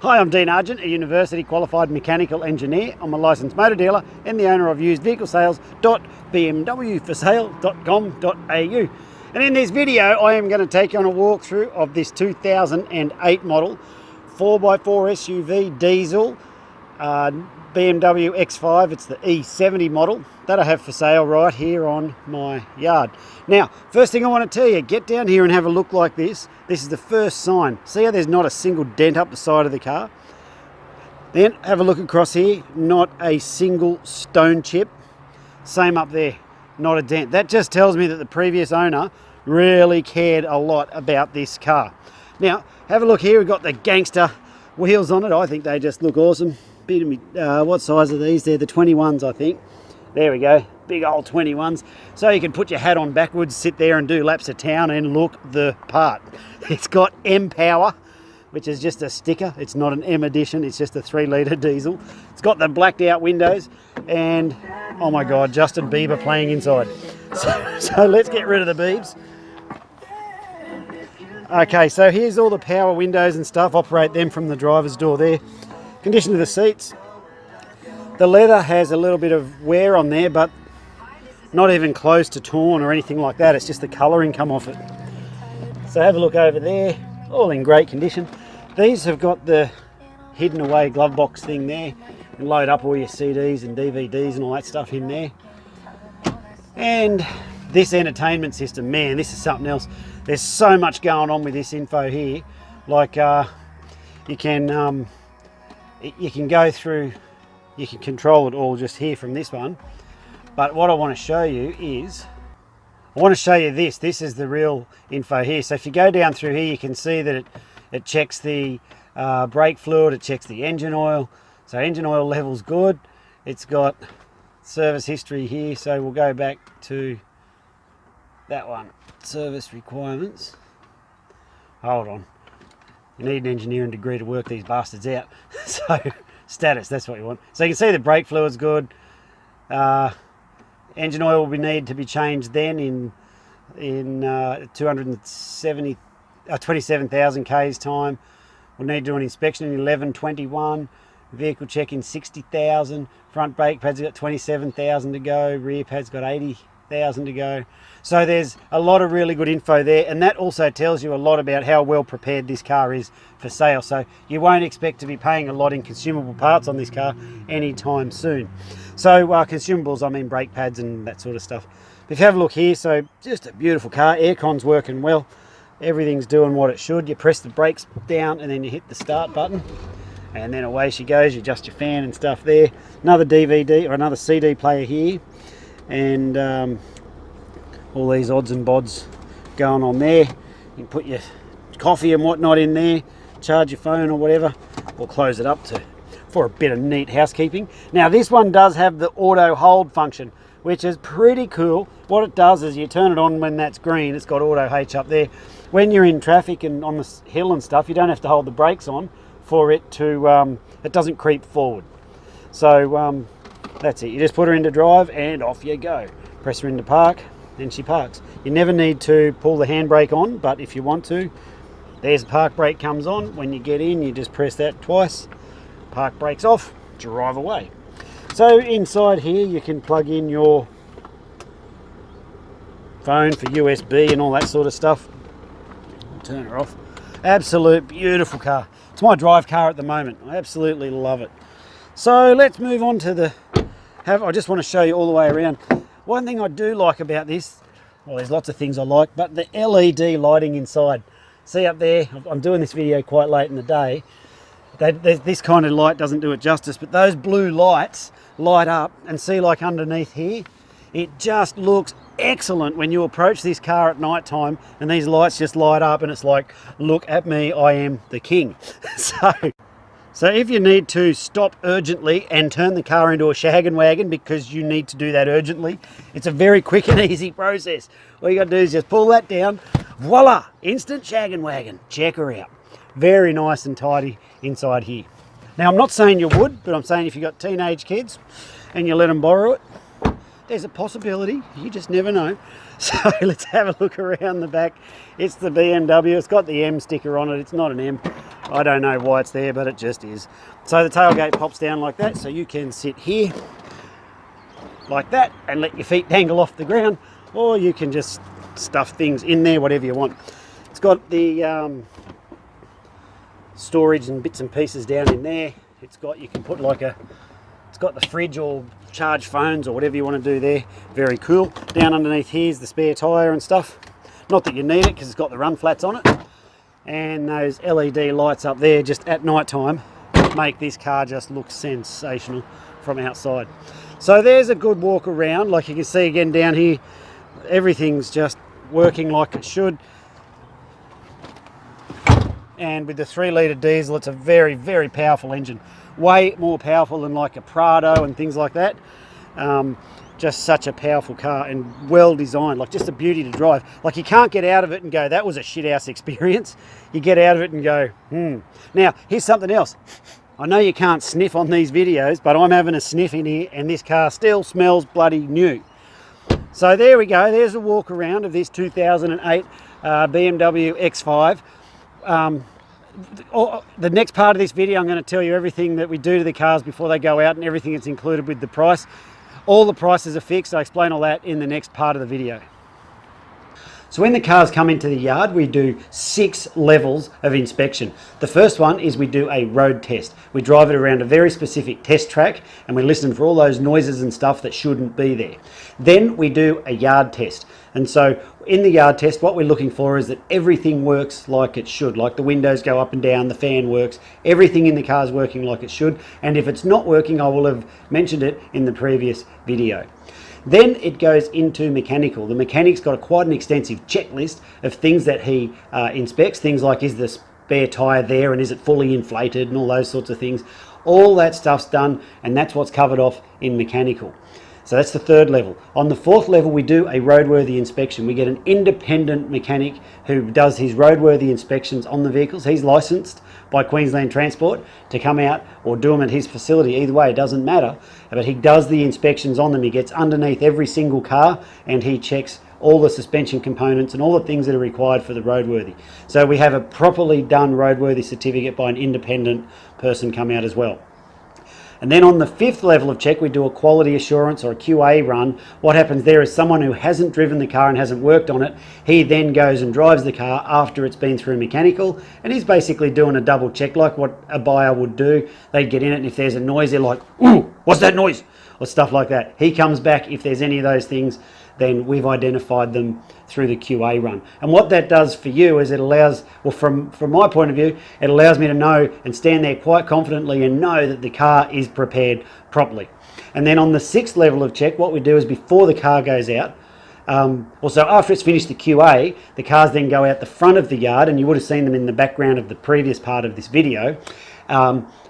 Hi, I'm Dean Argent, a university qualified mechanical engineer. I'm a licensed motor dealer and the owner of usedvehiclesales.bmwforsale.com.au. And in this video, I am going to take you on a walkthrough of this 2008 model 4x4 SUV diesel BMW X5. It's the E70 model that I have for sale right here on my yard. Now, first thing I want to tell you, get down here and have a look like this. This is the first sign. See how there's not a single dent up the side of the car? Then have a look across here, not a single stone chip. Same up there, not a dent. That just tells me that the previous owner really cared a lot about this car. Now, have a look here. We've got the gangster wheels on it. I think they just look awesome. What size are these? They're the 21s, I think. There we go, big old 21s. So you can put your hat on backwards, sit there and do laps of town and look the part. It's got M Power, which is just a sticker. It's not an M edition, it's just a 3-litre diesel. It's got the blacked out windows and, oh my God, Justin Bieber playing inside. So let's get rid of the Biebs. Okay, so here's all the power windows and stuff. Operate them from the driver's door there. Condition of the seats. The leather has a little bit of wear on there, but not even close to torn or anything like that. It's just the colouring come off it. So have a look over there, all in great condition. These have got the hidden away glove box thing there, and load up all your CDs and DVDs and all that stuff in there. And this entertainment system, man, this is something else. There's so much going on with this info here. Like you can go through, you can control it all just here from this one. But what I want to show you is, I want to show you this. This is the real info here. So if you go down through here, you can see that it checks the brake fluid, it checks the engine oil. So engine oil level's good. It's got service history here. So we'll go back to that one, service requirements. Hold on. You need an engineering degree to work these bastards out. So status, that's what you want. So you can see the brake fluid's good. Engine oil will need to be changed then in 27,000 k's time. We'll need to do an inspection in 1121. Vehicle check in 60,000. Front brake pad's got 27,000 to go. Rear pad's got 80,000 to go. So there's a lot of really good info there, and that also tells you a lot about how well prepared this car is for sale. So you won't expect to be paying a lot in consumable parts on this car anytime soon. So consumables, I mean brake pads and that sort of stuff. If you have a look here, so just a beautiful car. Aircon's working well. Everything's doing what it should. You press the brakes down and then you hit the start button, and then away she goes. You adjust your fan and stuff there. Another DVD or another CD player here, and all these odds and bods going on there. You can put your coffee and whatnot in there, charge your phone or whatever, or close it up for a bit of neat housekeeping. Now this one does have the auto hold function, which is pretty cool. What it does is you turn it on when that's green. It's got auto H up there. When you're in traffic and on the hill and stuff, you don't have to hold the brakes on for it to, it doesn't creep forward. So that's it. You just put her into drive and off you go. Press her into park and she parks. You never need to pull the handbrake on, but if you want to, there's the park brake comes on. When you get in, you just press that twice, park brakes off, drive away. So inside here you can plug in your phone for USB and all that sort of stuff. Turn her off. Absolute beautiful car. It's my drive car at the moment. I absolutely love it. So let's move on to I just want to show you all the way around. One thing I do like about this, well, there's lots of things I like, but the LED lighting inside. See up there, I'm doing this video quite late in the day. This kind of light doesn't do it justice, but those blue lights light up, and see, like underneath here, it just looks excellent when you approach this car at night time and these lights just light up and it's like, look at me, I am the king. So if you need to stop urgently and turn the car into a shaggin' wagon because you need to do that urgently, it's a very quick and easy process. All you got to do is just pull that down, voila, instant shaggin' wagon. Check her out. Very nice and tidy inside here. Now I'm not saying you would, but I'm saying if you've got teenage kids and you let them borrow it, there's a possibility, you just never know. So let's have a look around the back. It's the BMW, it's got the M sticker on it, it's not an M. I don't know why it's there, but it just is. So the tailgate pops down like that, so you can sit here like that and let your feet dangle off the ground, or you can just stuff things in there, whatever you want. It's got the storage and bits and pieces down in there. It's got, you can put like a, it's got the fridge or charge phones or whatever you want to do there. Very cool. Down underneath here's the spare tyre and stuff. Not that you need it because it's got the run flats on it. And those LED lights up there just at night time make this car just look sensational from outside. So there's a good walk around. Like you can see again down here, everything's just working like it should. And with the 3-litre diesel, it's a very, very powerful engine. Way more powerful than like a Prado and things like that. Just such a powerful car and well designed, like just a beauty to drive. Like you can't get out of it and go, that was a shit house experience. You get out of it and go, Now, here's something else. I know you can't sniff on these videos, but I'm having a sniff in here and this car still smells bloody new. So there we go. There's a walk around of this 2008 BMW X5. The next part of this video, I'm going to tell you everything that we do to the cars before they go out and everything that's included with the price. All the prices are fixed. I explain all that in the next part of the video. So when the cars come into the yard, we do 6 levels of inspection. The first one is we do a road test. We drive it around a very specific test track and we listen for all those noises and stuff that shouldn't be there. Then we do a yard test. And so in the yard test, what we're looking for is that everything works like it should, like the windows go up and down, the fan works, everything in the car is working like it should. And if it's not working, I will have mentioned it in the previous video. Then it goes into mechanical. The mechanic's got quite an extensive checklist of things that he inspects, things like is the spare tyre there and is it fully inflated and all those sorts of things. All that stuff's done and that's what's covered off in mechanical. So that's the 3rd level. On the 4th level, we do a roadworthy inspection. We get an independent mechanic who does his roadworthy inspections on the vehicles. He's licensed by Queensland Transport to come out or do them at his facility. Either way, it doesn't matter. But he does the inspections on them. He gets underneath every single car and he checks all the suspension components and all the things that are required for the roadworthy. So we have a properly done roadworthy certificate by an independent person come out as well. And then on the 5th level of check, we do a quality assurance or a QA run. What happens there is someone who hasn't driven the car and hasn't worked on it, he then goes and drives the car after it's been through mechanical, and he's basically doing a double check like what a buyer would do. They'd get in it and if there's a noise, they're like, ooh, what's that noise? Or stuff like that. He comes back, if there's any of those things, then we've identified them through the QA run. And what that does for you is it allows, well, from my point of view, it allows me to know and stand there quite confidently and know that the car is prepared properly. And then on the 6th level of check, what we do is before the car goes out, also after it's finished the QA, the cars then go out the front of the yard, and you would have seen them in the background of the previous part of this video,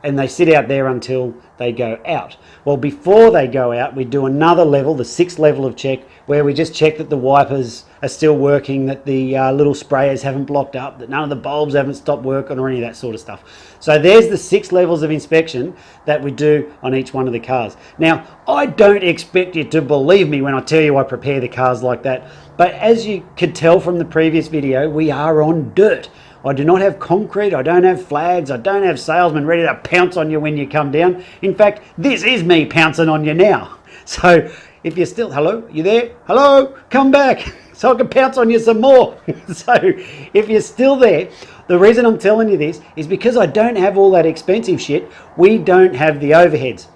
and they sit out there until they go out. Well, before they go out, we do another level, the 6th level of check, where we just check that the wipers are still working, that the little sprayers haven't blocked up, that none of the bulbs haven't stopped working or any of that sort of stuff. So there's the 6 levels of inspection that we do on each one of the cars. Now, I don't expect you to believe me when I tell you I prepare the cars like that, but as you could tell from the previous video, we are on dirt. I do not have concrete, I don't have flags, I don't have salesmen ready to pounce on you when you come down. In fact, this is me pouncing on you now. So if you're still, hello, you there? Hello, come back so I can pounce on you some more. So if you're still there, the reason I'm telling you this is because I don't have all that expensive shit. We don't have the overheads.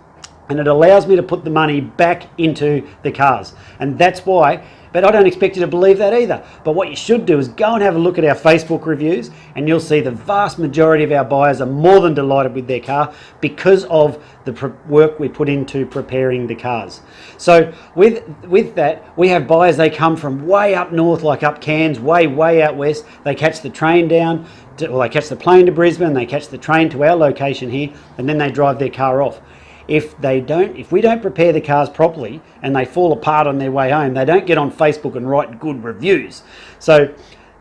And it allows me to put the money back into the cars. And that's why, but I don't expect you to believe that either. But what you should do is go and have a look at our Facebook reviews and you'll see the vast majority of our buyers are more than delighted with their car because of the work we put into preparing the cars. So with that, we have buyers, they come from way up north, like up Cairns, way out west. They catch the train down, they catch the plane to Brisbane, they catch the train to our location here, and then they drive their car off. If we don't prepare the cars properly and they fall apart on their way home, they don't get on Facebook and write good reviews. So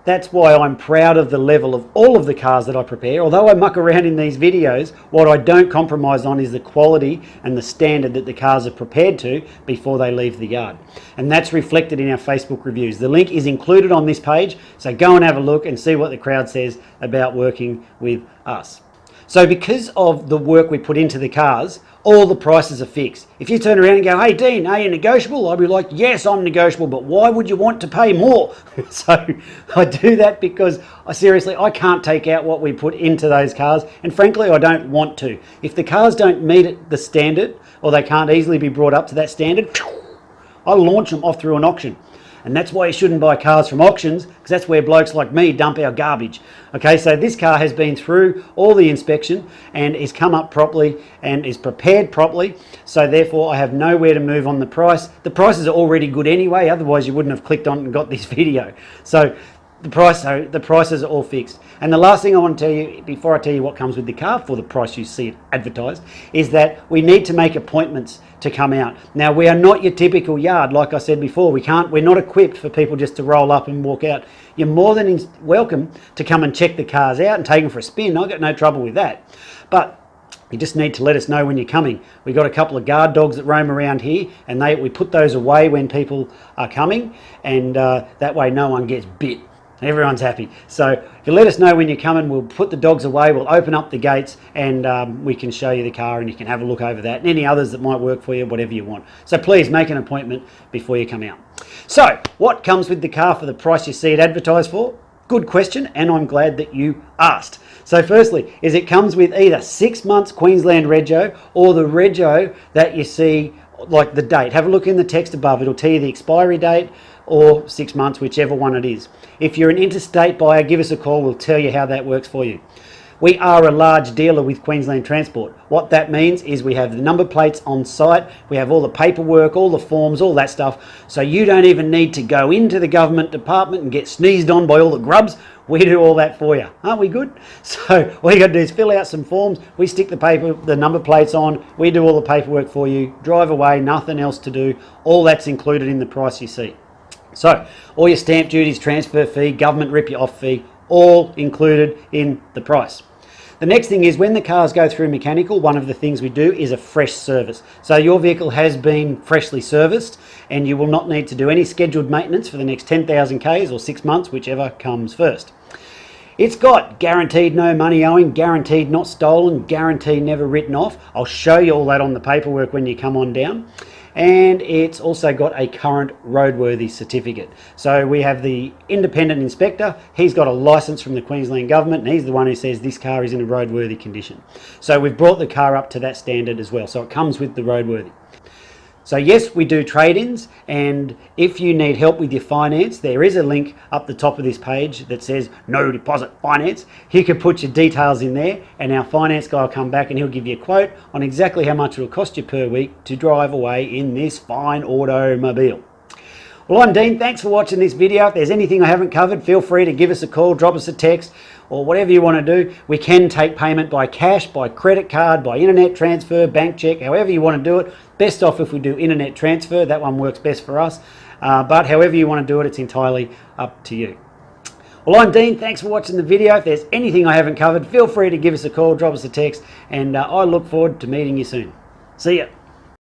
That's why I'm proud of the level of all of the cars that I prepare. Although I muck around in these videos, what I don't compromise on is the quality and the standard that the cars are prepared to before they leave the yard. And that's reflected in our Facebook reviews. The link is included on this page, so go and have a look and see what the crowd says about working with us. So because of the work we put into the cars, all the prices are fixed. If you turn around and go, hey Dean, are you negotiable? I'll be like, yes, I'm negotiable, but why would you want to pay more? So I do that because I can't take out what we put into those cars, and frankly, I don't want to. If the cars don't meet the standard, or they can't easily be brought up to that standard, I launch them off through an auction. And that's why you shouldn't buy cars from auctions, because that's where blokes like me dump our garbage. Okay, so this car has been through all the inspection and is come up properly and is prepared properly. So therefore I have nowhere to move on the price. The prices are already good anyway, otherwise you wouldn't have clicked on and got this video. So the prices are all fixed. And the last thing I want to tell you, before I tell you what comes with the car for the price you see it advertised, is that we need to make appointments to come out. Now, we are not your typical yard, like I said before. We're not equipped for people just to roll up and walk out. You're more than welcome to come and check the cars out and take them for a spin. I've got no trouble with that. But you just need to let us know when you're coming. We've got a couple of guard dogs that roam around here, and we put those away when people are coming, and that way no one gets bit. Everyone's happy. So if you let us know when you're coming, we'll put the dogs away, we'll open up the gates, and we can show you the car and you can have a look over that and any others that might work for you, whatever you want. So please make an appointment before you come out. So what comes with the car for the price you see it advertised for? Good question, and I'm glad that you asked. So firstly, it comes with either 6 months Queensland Rego or the Rego that you see, like the date. Have a look in the text above, it'll tell you the expiry date, or 6 months, whichever one it is. If you're an interstate buyer, give us a call, we'll tell you how that works for you. We are a large dealer with Queensland Transport. What that means is we have the number plates on site, we have all the paperwork, all the forms, all that stuff, so you don't even need to go into the government department and get sneezed on by all the grubs. We do all that for you. Aren't we good? So all you got to do is fill out some forms, we stick the number plates on, we do all the paperwork for you, drive away, nothing else to do. All that's included in the price you see. So all your stamp duties, transfer fee, government rip you off fee, all included in the price. The next thing is when the cars go through mechanical, one of the things we do is a fresh service. So your vehicle has been freshly serviced and you will not need to do any scheduled maintenance for the next 10,000 Ks or 6 months, whichever comes first. It's got guaranteed no money owing, guaranteed not stolen, guaranteed never written off. I'll show you all that on the paperwork when you come on down. And it's also got a current roadworthy certificate. So we have the independent inspector, he's got a license from the Queensland government and he's the one who says this car is in a roadworthy condition. So we've brought the car up to that standard as well, so it comes with the roadworthy. So yes, we do trade-ins, and if you need help with your finance, there is a link up the top of this page that says no deposit finance. You can put your details in there and our finance guy will come back and he'll give you a quote on exactly how much it will cost you per week to drive away in this fine automobile. Well, I'm Dean, thanks for watching this video. If there's anything I haven't covered, feel free to give us a call, drop us a text, or whatever you want to do. We can take payment by cash, by credit card, by internet transfer, bank check, however you want to do it. Best off if we do internet transfer, that one works best for us. But however you want to do it, it's entirely up to you. Well, I'm Dean, thanks for watching the video. If there's anything I haven't covered, feel free to give us a call, drop us a text, and I look forward to meeting you soon. See ya.